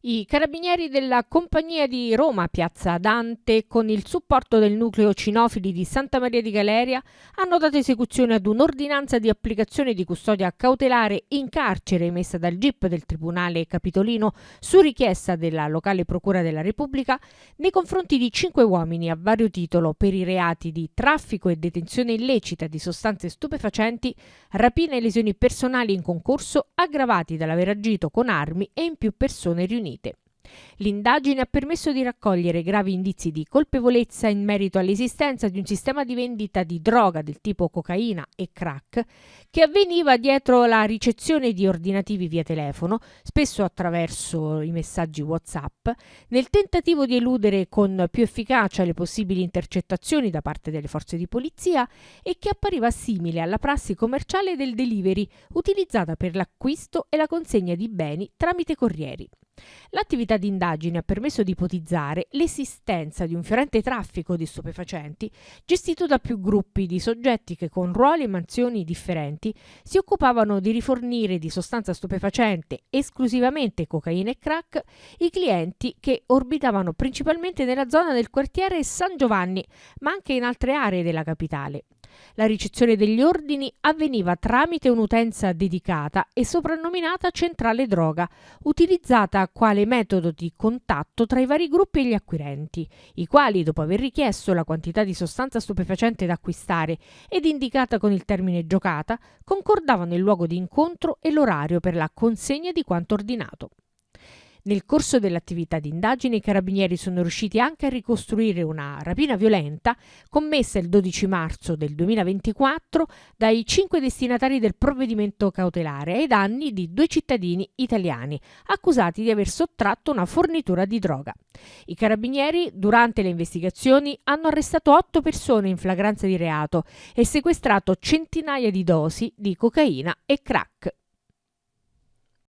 I carabinieri della Compagnia di Roma Piazza Dante, con il supporto del nucleo cinofili di Santa Maria di Galeria, hanno dato esecuzione ad un'ordinanza di applicazione di custodia cautelare in carcere emessa dal GIP del Tribunale Capitolino su richiesta della locale Procura della Repubblica nei confronti di 5 uomini a vario titolo per i reati di traffico e detenzione illecita di sostanze stupefacenti, rapina e lesioni personali in concorso aggravati dall'aver agito con armi e in più persone riunite. L'indagine ha permesso di raccogliere gravi indizi di colpevolezza in merito all'esistenza di un sistema di vendita di droga del tipo cocaina e crack che avveniva dietro la ricezione di ordinativi via telefono, spesso attraverso i messaggi WhatsApp, nel tentativo di eludere con più efficacia le possibili intercettazioni da parte delle forze di polizia e che appariva simile alla prassi commerciale del delivery utilizzata per l'acquisto e la consegna di beni tramite corrieri. L'attività di indagine ha permesso di ipotizzare l'esistenza di un fiorente traffico di stupefacenti gestito da più gruppi di soggetti che con ruoli e mansioni differenti si occupavano di rifornire di sostanza stupefacente, esclusivamente cocaina e crack, i clienti che orbitavano principalmente nella zona del quartiere San Giovanni, ma anche in altre aree della capitale. La ricezione degli ordini avveniva tramite un'utenza dedicata e soprannominata centrale droga, utilizzata quale metodo di contatto tra i vari gruppi e gli acquirenti, i quali, dopo aver richiesto la quantità di sostanza stupefacente da acquistare ed indicata con il termine giocata, concordavano il luogo di incontro e l'orario per la consegna di quanto ordinato. Nel corso dell'attività di indagine i carabinieri sono riusciti anche a ricostruire una rapina violenta commessa il 12 marzo del 2024 dai 5 destinatari del provvedimento cautelare ai danni di 2 cittadini italiani accusati di aver sottratto una fornitura di droga. I carabinieri, durante le investigazioni, hanno arrestato 8 persone in flagranza di reato e sequestrato centinaia di dosi di cocaina e crack.